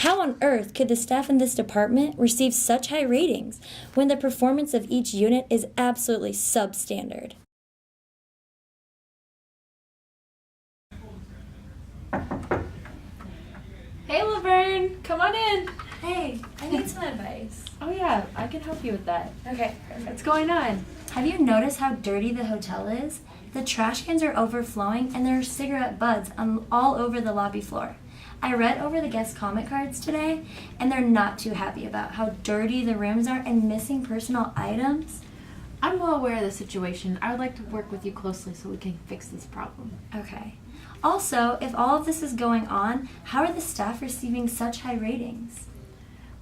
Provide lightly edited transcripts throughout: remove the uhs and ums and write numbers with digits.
How on earth could the staff in this department receive such high ratings when the performance of each unit is absolutely substandard? Hey, Laverne, come on in. Hey, I need some advice. Oh yeah, I can help you with that. Okay, What's perfect. going on? Have you noticed how dirty the hotel is? The trash cans are overflowing and there are cigarette butts all over the lobby floor. I read over the guest comment cards today, and they're not too happy about how dirty the rooms are and missing personal items. I'm well aware of the situation. I would like to work with you closely so we can fix this problem. Okay. Also, if all of this is going on, how are the staff receiving such high ratings?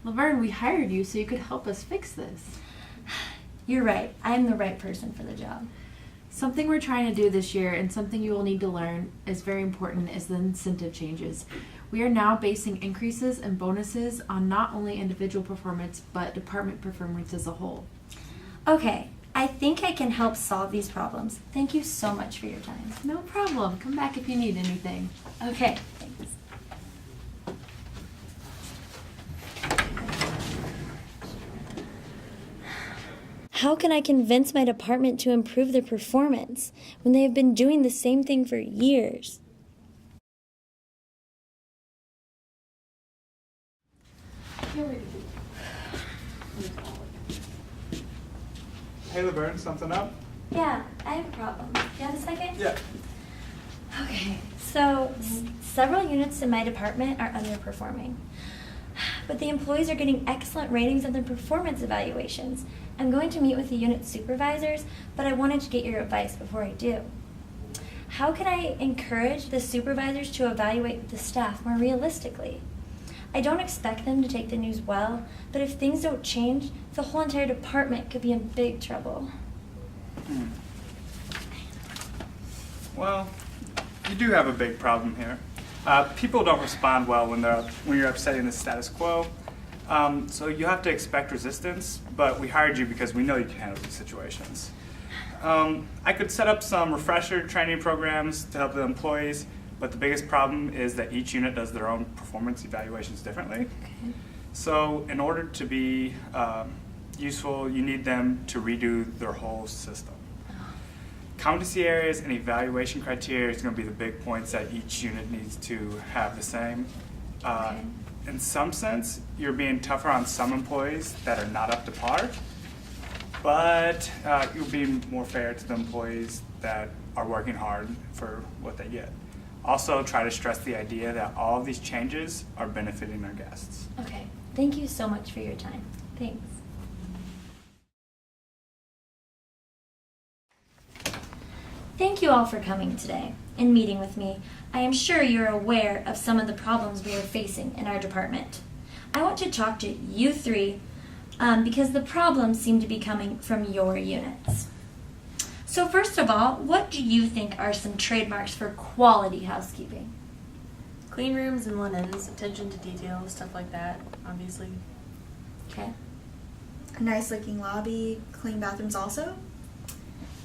Laverne, we hired you so you could help us fix this. You're right. I'm the right person for the job. Something we're trying to do this year and something you will need to learn is very important is the incentive changes. We are now basing increases and bonuses on not only individual performance but department performance as a whole. Okay, I think I can help solve these problems. Thank you so much for your time. No problem. Come back if you need anything. Okay, thanks. How can I convince my department to improve their performance when they have been doing the same thing for years? Hey Laverne, something up? Yeah, I have a problem. Do you have a second? Yeah. Okay, so several units in my department are underperforming, but the employees are getting excellent ratings on their performance evaluations. I'm going to meet with the unit supervisors, but I wanted to get your advice before I do. How can I encourage the supervisors to evaluate the staff more realistically? I don't expect them to take the news well, but if things don't change, the whole entire department could be in big trouble. Well, you do have a big problem here. People don't respond well when you're upsetting the status quo. So you have to expect resistance, but we hired you because we know you can handle these situations. I could set up some refresher training programs to help the employees, but the biggest problem is that each unit does their own performance evaluations differently. Okay. So in order to be useful, you need them to redo their whole system. Competency areas and evaluation criteria is going to be the big points that each unit needs to have the same. Okay. In some sense, you're being tougher on some employees that are not up to par, but you're being more fair to the employees that are working hard for what they get. Also, try to stress the idea that all of these changes are benefiting our guests. Okay, thank you so much for your time. Thanks. Thank you all for coming today and meeting with me. I am sure you're aware of some of the problems we are facing in our department. I want to talk to you three because the problems seem to be coming from your units. So first of all, what do you think are some trademarks for quality housekeeping? Clean rooms and linens, attention to detail, stuff like that, obviously. Okay, A nice looking lobby, clean bathrooms also.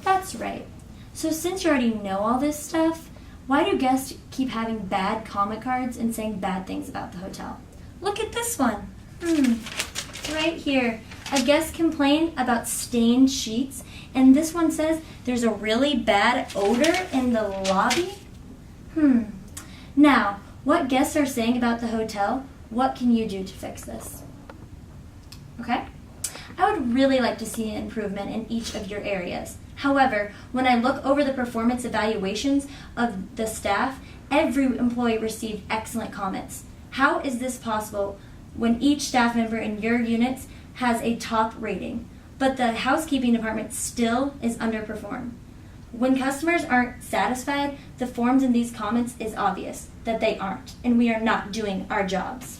that's right. So since you already know all this stuff, why do guests keep having bad comment cards and saying bad things about the hotel? Look at this one. Right here. A guest complained about stained sheets, and this one says there's a really bad odor in the lobby. Now, what guests are saying about the hotel, what can you do to fix this? Okay? I would really like to see an improvement in each of your areas. However, when I look over the performance evaluations of the staff, every employee received excellent comments. How is this possible when each staff member in your units has a top rating, but the housekeeping department still is underperformed? When customers aren't satisfied, the forms in these comments is obvious that they aren't, and we are not doing our jobs.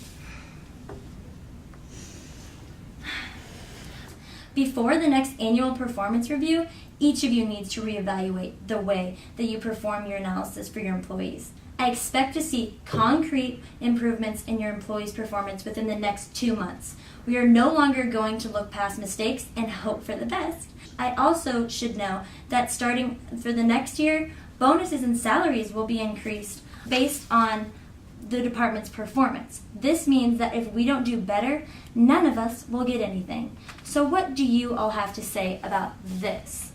Before the next annual performance review, each of you needs to reevaluate the way that you perform your analysis for your employees. I expect to see concrete improvements in your employees' performance within the next 2 months. We are no longer going to look past mistakes and hope for the best. I also should know that starting for the next year, bonuses and salaries will be increased based on the department's performance. This means that if we don't do better, none of us will get anything. So what do you all have to say about this?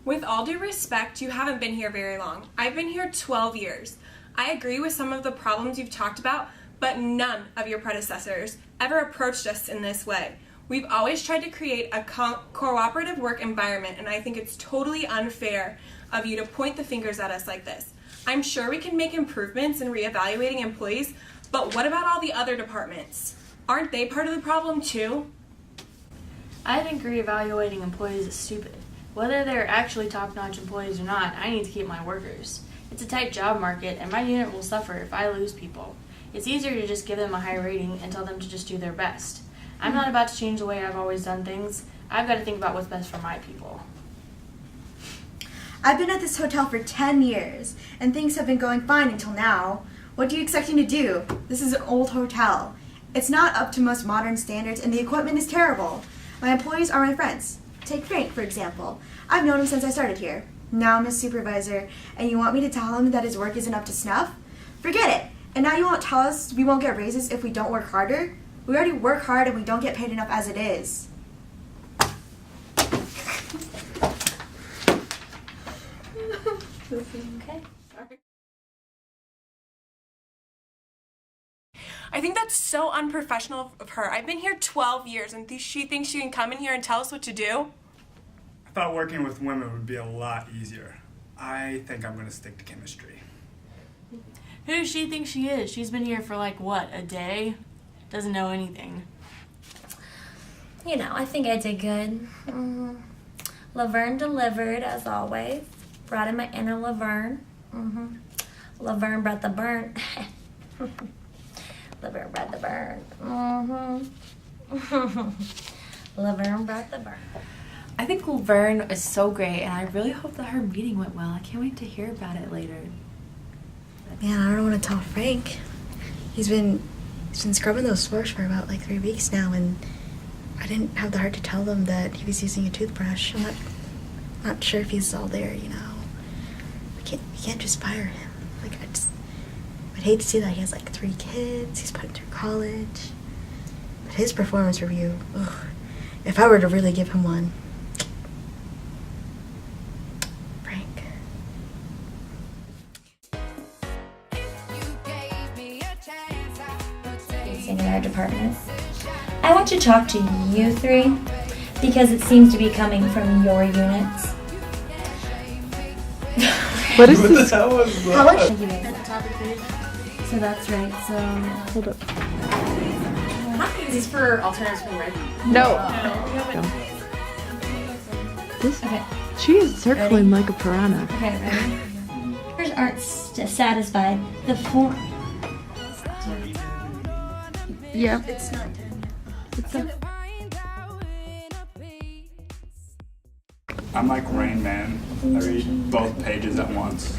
With all due respect, you haven't been here very long. I've been here 12 years. I agree with some of the problems you've talked about, but none of your predecessors ever approached us in this way. We've always tried to create a cooperative work environment, and I think it's totally unfair of you to point the fingers at us like this. I'm sure we can make improvements in reevaluating employees, but what about all the other departments? Aren't they part of the problem too? I think reevaluating employees is stupid. Whether they're actually top-notch employees or not, I need to keep my workers. It's a tight job market, and my unit will suffer if I lose people. It's easier to just give them a high rating and tell them to just do their best. I'm not about to change the way I've always done things. I've got to think about what's best for my people. I've been at this hotel for 10 years, and things have been going fine until now. What do you expect me to do? This is an old hotel. It's not up to most modern standards, and the equipment is terrible. My employees are my friends. Take Frank, for example. I've known him since I started here. Now I'm his supervisor, and you want me to tell him that his work isn't up to snuff? Forget it. And now you won't tell us we won't get raises if we don't work harder? We already work hard and we don't get paid enough as it is. Okay. I think that's so unprofessional of her. I've been here 12 years and she thinks she can come in here and tell us what to do? I thought working with women would be a lot easier. I think I'm going to stick to chemistry. Who does she think she is? She's been here for like, what, a day? Doesn't know anything. You know, I think I did good. Laverne delivered, as always. Brought in my inner Laverne. Laverne brought the burn. Laverne brought the burn. Laverne brought the burn. I think Laverne is so great, and I really hope that her meeting went well. I can't wait to hear about it later. Man, I don't want to tell Frank. He's been scrubbing those floors for about like 3 weeks now, and I didn't have the heart to tell them that he was using a toothbrush. I'm not sure if he's all there, you know. We can't just fire him. Like, I'd hate to see that he has like 3 kids, he's putting through college. But his performance review, ugh, if I were to really give him one. Frank. In our department. I want to talk to you 3 because it seems to be coming from your units. What is this? How much? Thank you, guys. So that's right. So Hold up. Is this for alternatives from Red? No. okay. She is circling like a piranha. Okay, ready? Members aren't satisfied. The form. Yeah. It's not 10. I'm like Rain Man. I read both pages at once.